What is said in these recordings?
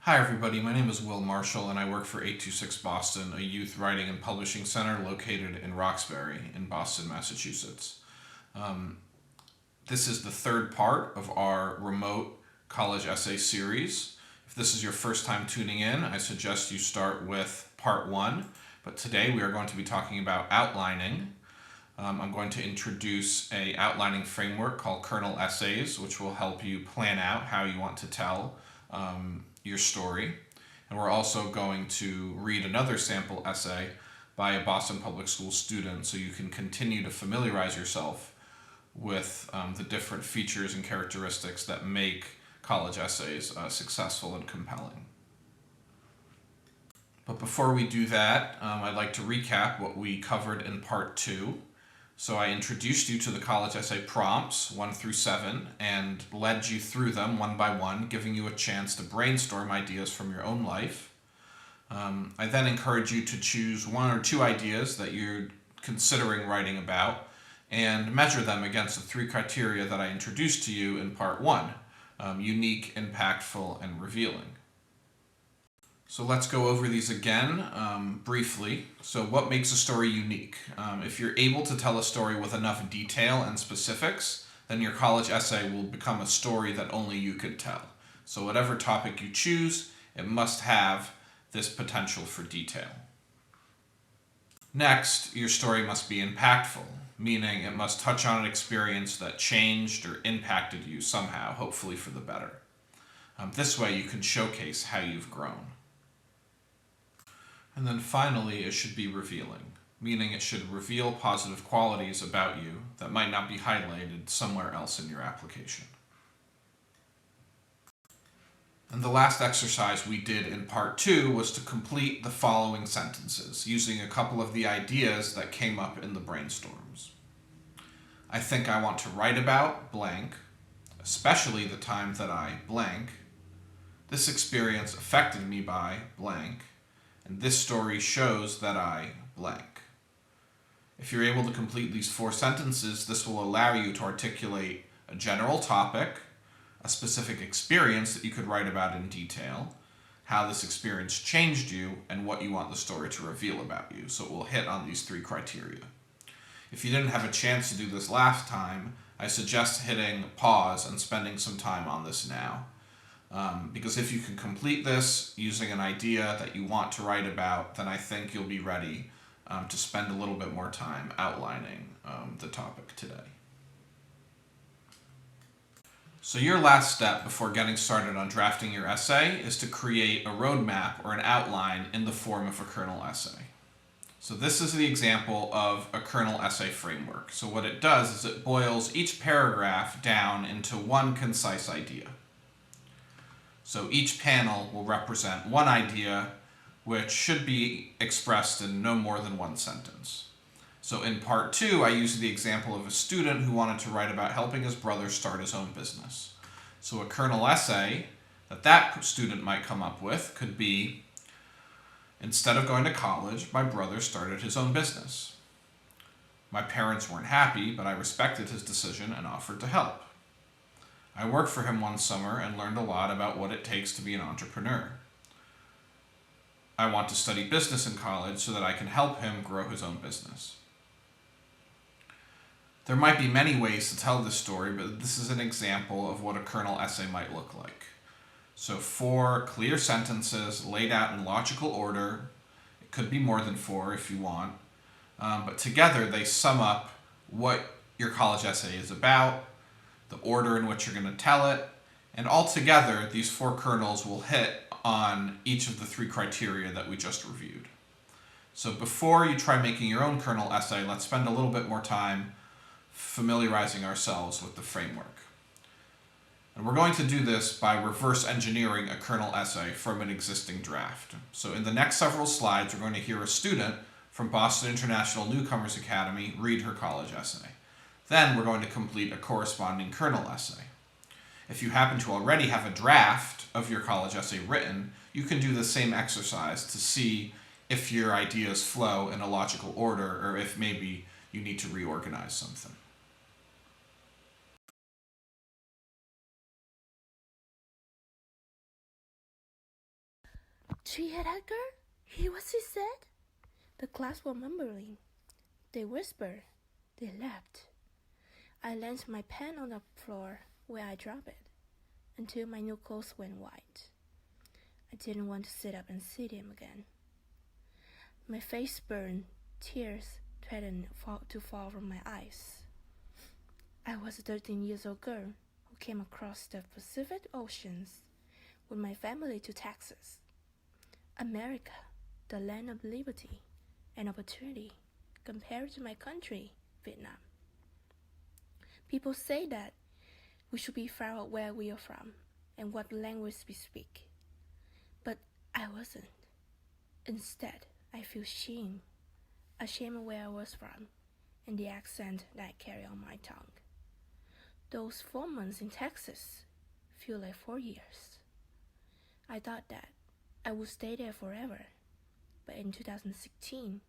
Hi everybody, my name is Will Marshall and I work for 826 Boston, a youth writing and publishing center located in Roxbury in Boston, Massachusetts. This is the third part of our remote college essay series. If this is your first time tuning in, I suggest you start with part one, but today we are going to be talking about outlining. I'm going to introduce a outlining framework called Kernel Essays, which will help you plan out how you want to tell your story. And we're also going to read another sample essay by a Boston Public School student so you can continue to familiarize yourself with the different features and characteristics that make college essays successful and compelling. But before we do that, I'd like to recap what we covered in part two. So I introduced you to the college essay prompts 1 through 7 and led you through them one by one, giving you a chance to brainstorm ideas from your own life. I then encourage you to choose 1 or 2 ideas that you're considering writing about and measure them against the 3 criteria that I introduced to you in part 1, unique, impactful, and revealing. So let's go over these again briefly. So what makes a story unique? If you're able to tell a story with enough detail and specifics, then your college essay will become a story that only you could tell. So whatever topic you choose, it must have this potential for detail. Next, your story must be impactful, meaning it must touch on an experience that changed or impacted you somehow, hopefully for the better. This way you can showcase how you've grown. And then finally, it should be revealing, meaning it should reveal positive qualities about you that might not be highlighted somewhere else in your application. And the last exercise we did in part 2 was to complete the following sentences using a couple of the ideas that came up in the brainstorms. I think I want to write about blank, especially the time that I blank. This experience affected me by blank. And this story shows that I blank. If you're able to complete these 4 sentences, this will allow you to articulate a general topic, a specific experience that you could write about in detail, how this experience changed you, and what you want the story to reveal about you. So it will hit on these 3 criteria. If you didn't have a chance to do this last time, I suggest hitting pause and spending some time on this now. Because if you can complete this using an idea that you want to write about, then I think you'll be ready to spend a little bit more time outlining the topic today. So your last step before getting started on drafting your essay is to create a roadmap or an outline in the form of a kernel essay. So this is the example of a kernel essay framework. So what it does is it boils each paragraph down into one concise idea. So each panel will represent one idea which should be expressed in no more than 1 sentence. So in part 2, I used the example of a student who wanted to write about helping his brother start his own business. So a kernel essay that student might come up with could be, instead of going to college, my brother started his own business. My parents weren't happy, but I respected his decision and offered to help. I worked for him one summer and learned a lot about what it takes to be an entrepreneur. I want to study business in college so that I can help him grow his own business. There might be many ways to tell this story, but this is an example of what a kernel essay might look like. So 4 clear sentences laid out in logical order. It could be more than 4 if you want, but together they sum up what your college essay is about, the order in which you're going to tell it, and altogether these 4 kernels will hit on each of the 3 criteria that we just reviewed. So before you try making your own kernel essay, let's spend a little bit more time familiarizing ourselves with the framework. And we're going to do this by reverse engineering a kernel essay from an existing draft. So in the next several slides, we're going to hear a student from Boston International Newcomers Academy read her college essay. Then we're going to complete a corresponding kernel essay. If you happen to already have a draft of your college essay written, you can do the same exercise to see if your ideas flow in a logical order or if maybe you need to reorganize something. She had that girl? Hear what she said? The class were mumbling. They whispered. They laughed. I landed my pen on the floor where I dropped it until my knuckles went white. I didn't want to sit up and see them again. My face burned. Tears threatened to fall from my eyes. I was a 13-year-old girl who came across the Pacific Oceans with my family to Texas. America, the land of liberty and opportunity, compared to my country, Vietnam. People say that we should be proud of where we are from and what language we speak. But I wasn't. Instead, I feel shame, ashamed of where I was from and the accent that I carry on my tongue. Those 4 months in Texas feel like 4 years. I thought that I would stay there forever, but in 2016,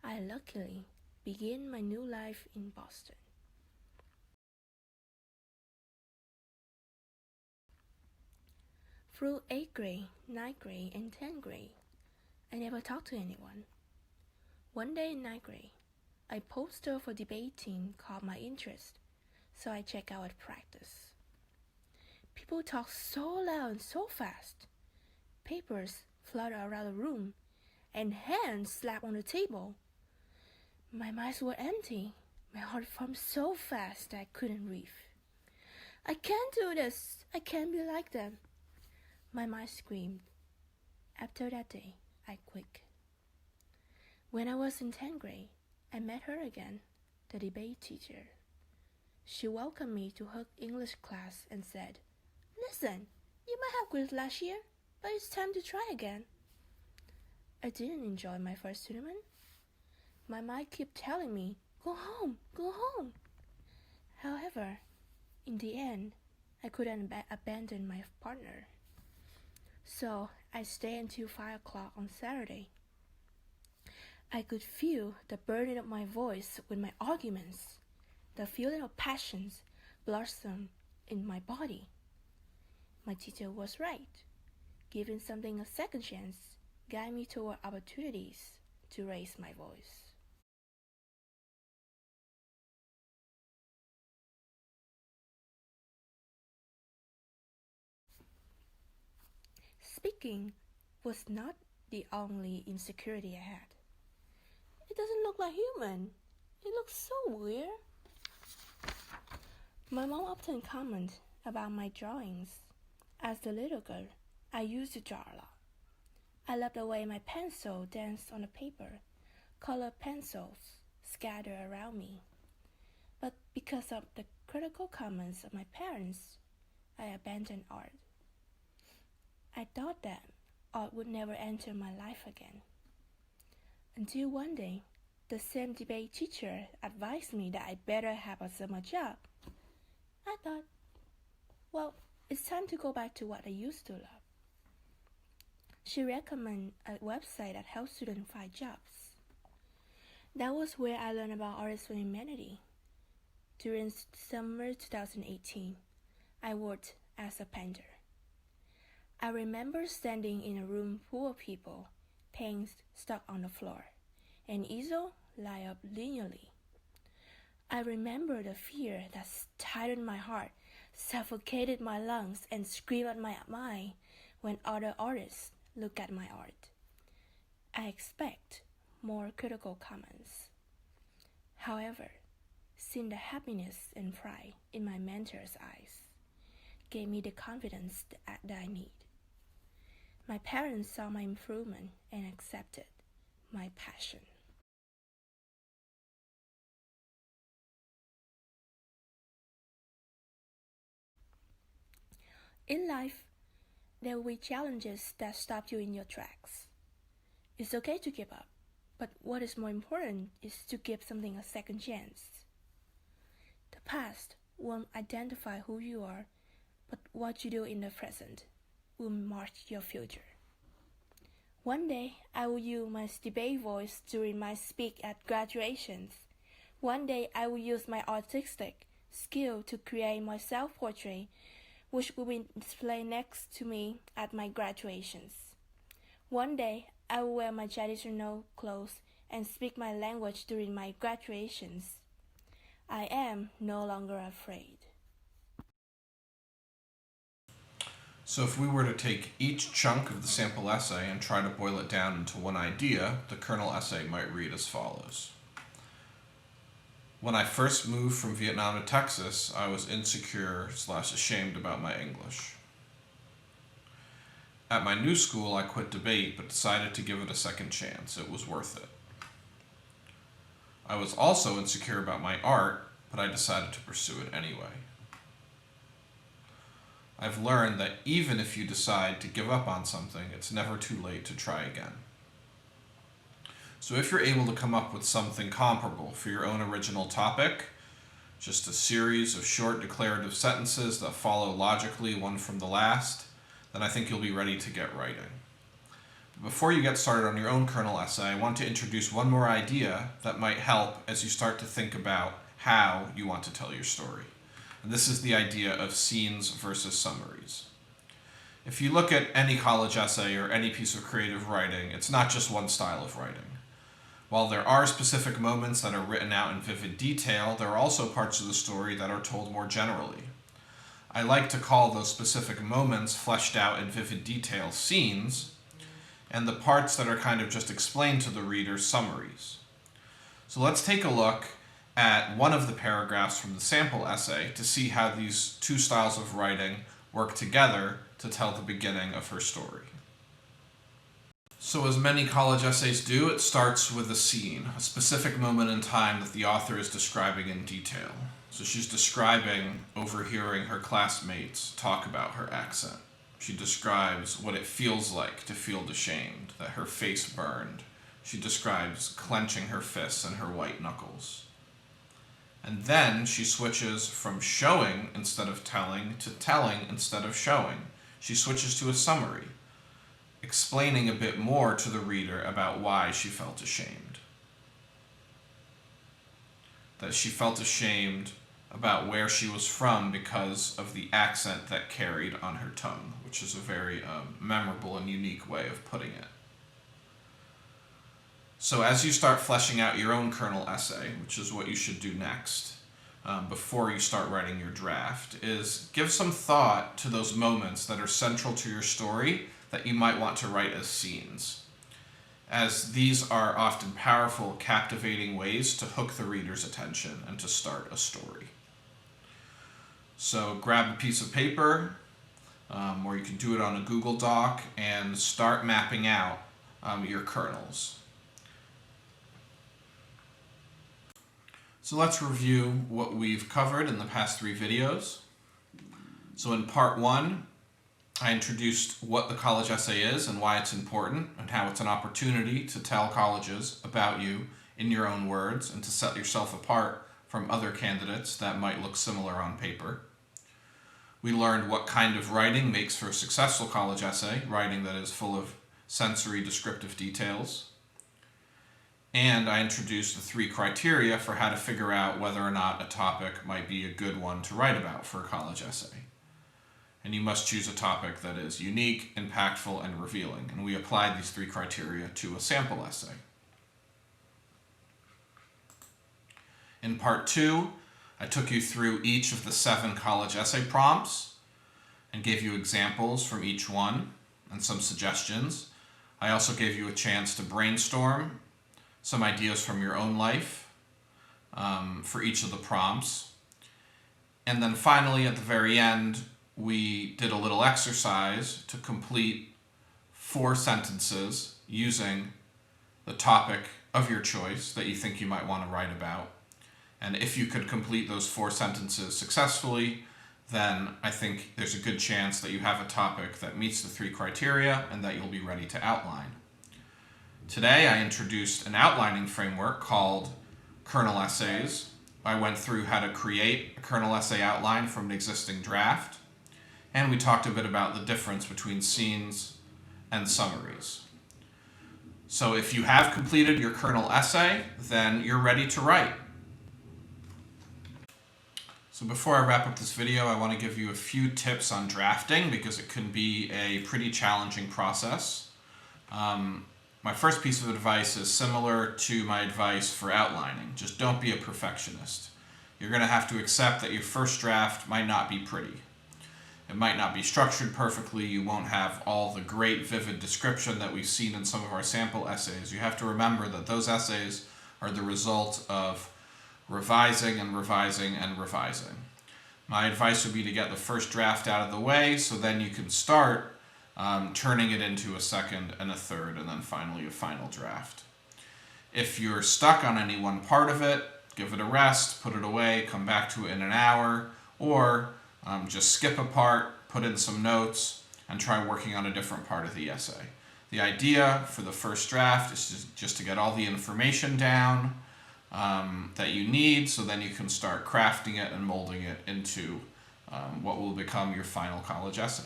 I luckily began my new life in Boston. Through 8th grade, 9th grade, and 10th grade, I never talked to anyone. One day in 9th grade, a poster for debating caught my interest, so I checked out at practice. People talk so loud and so fast. Papers flutter around the room, and hands slap on the table. My eyes were empty. My heart pumped so fast that I couldn't breathe. I can't do this. I can't be like them. My mind screamed. After that day, I quit. When I was in 10th grade, I met her again, the debate teacher. She welcomed me to her English class and said, "Listen, you might have quit last year, but it's time to try again." I didn't enjoy my first tournament. My mind kept telling me, go home, go home. However, in the end, I couldn't abandon my partner. So I stayed until 5 o'clock on Saturday. I could feel the burning of my voice with my arguments. The feeling of passions blossomed in my body. My teacher was right. Giving something a second chance guided me toward opportunities to raise my voice. Speaking was not the only insecurity I had. It doesn't look like human. It looks so weird. My mom often commented about my drawings. As a little girl, I used to draw a lot. I loved the way my pencil danced on the paper, colored pencils scattered around me. But because of the critical comments of my parents, I abandoned art. I thought that art would never enter my life again. Until one day, the same debate teacher advised me that I better have a summer job. I thought, well, it's time to go back to what I used to love. She recommended a website that helps students find jobs. That was where I learned about Artists for Humanity. During summer 2018, I worked as a painter. I remember standing in a room full of people, paints stuck on the floor, and easel lined up linearly. I remember the fear that tightened my heart, suffocated my lungs, and screamed at my mind when other artists look at my art. I expect more critical comments. However, seeing the happiness and pride in my mentor's eyes gave me the confidence that I need. My parents saw my improvement and accepted my passion. In life, there will be challenges that stop you in your tracks. It's okay to give up, but what is more important is to give something a second chance. The past won't identify who you are, but what you do in the present will mark your future. One day, I will use my debate voice during my speak at graduations. One day, I will use my artistic skill to create my self-portrait, which will be displayed next to me at my graduations. One day, I will wear my traditional clothes and speak my language during my graduations. I am no longer afraid. So if we were to take each chunk of the sample essay and try to boil it down into one idea, the kernel essay might read as follows. When I first moved from Vietnam to Texas, I was insecure/ashamed about my English. At my new school, I quit debate but decided to give it a second chance. It was worth it. I was also insecure about my art, but I decided to pursue it anyway. I've learned that even if you decide to give up on something, it's never too late to try again. So if you're able to come up with something comparable for your own original topic, just a series of short declarative sentences that follow logically one from the last, then I think you'll be ready to get writing. Before you get started on your own kernel essay, I want to introduce one more idea that might help as you start to think about how you want to tell your story. And this is the idea of scenes versus summaries. If you look at any college essay or any piece of creative writing, it's not just one style of writing. While there are specific moments that are written out in vivid detail, there are also parts of the story that are told more generally. I like to call those specific moments fleshed out in vivid detail scenes, and the parts that are kind of just explained to the reader summaries. So let's take a look at one of the paragraphs from the sample essay to see how these two styles of writing work together to tell the beginning of her story. So as many college essays do, it starts with a scene, a specific moment in time that the author is describing in detail. So she's describing overhearing her classmates talk about her accent. She describes what it feels like to feel ashamed, that her face burned. She describes clenching her fists and her white knuckles. And then she switches from showing instead of telling to telling instead of showing. She switches to a summary, explaining a bit more to the reader about why she felt ashamed. That she felt ashamed about where she was from because of the accent that carried on her tongue, which is a very memorable and unique way of putting it. So as you start fleshing out your own kernel essay, which is what you should do next, before you start writing your draft, is give some thought to those moments that are central to your story that you might want to write as scenes, as these are often powerful, captivating ways to hook the reader's attention and to start a story. So grab a piece of paper, or you can do it on a Google Doc, and start mapping out your kernels. So let's review what we've covered in the past 3 videos. So in part 1, I introduced what the college essay is and why it's important, and how it's an opportunity to tell colleges about you in your own words and to set yourself apart from other candidates that might look similar on paper. We learned what kind of writing makes for a successful college essay, writing that is full of sensory descriptive details. And I introduced the 3 criteria for how to figure out whether or not a topic might be a good one to write about for a college essay. And you must choose a topic that is unique, impactful, and revealing. And we applied these 3 criteria to a sample essay. In part 2, I took you through each of the 7 college essay prompts and gave you examples from each one and some suggestions. I also gave you a chance to brainstorm some ideas from your own life for each of the prompts. And then finally, at the very end, we did a little exercise to complete 4 sentences using the topic of your choice that you think you might want to write about. And if you could complete those 4 sentences successfully, then I think there's a good chance that you have a topic that meets the 3 criteria and that you'll be ready to outline. Today I introduced an outlining framework called Kernel Essays. I went through how to create a kernel essay outline from an existing draft, and we talked a bit about the difference between scenes and summaries. So if you have completed your kernel essay, then you're ready to write. So before I wrap up this video, I want to give you a few tips on drafting because it can be a pretty challenging process. My first piece of advice is similar to my advice for outlining. Just don't be a perfectionist. You're going to have to accept that your first draft might not be pretty. It might not be structured perfectly. You won't have all the great, vivid description that we've seen in some of our sample essays. You have to remember that those essays are the result of revising and revising and revising. My advice would be to get the first draft out of the way so then you can start turning it into a second and a third and then finally a final draft. If you're stuck on any one part of it, give it a rest, put it away, come back to it in an hour, or just skip a part, put in some notes, and try working on a different part of the essay. The idea for the first draft is just to get all the information down that you need, so then you can start crafting it and molding it into what will become your final college essay.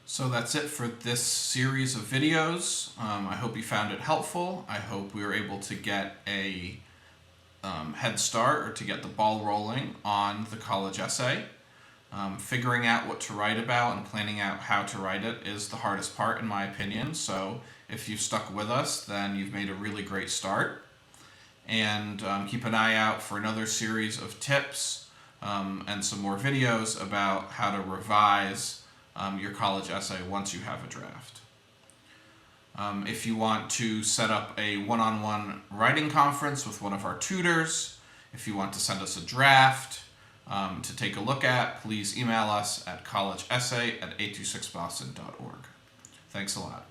So that's it for this series of videos. I hope you found it helpful. I hope we were able to get a head start or to get the ball rolling on the college essay. Figuring out what to write about and planning out how to write it is the hardest part in my opinion. So if you've stuck with us, then you've made a really great start. And keep an eye out for another series of tips and some more videos about how to revise your college essay once you have a draft. If you want to set up a one-on-one writing conference with one of our tutors, if you want to send us a draft to take a look at, please email us at collegeessay@826boston.org. Thanks a lot.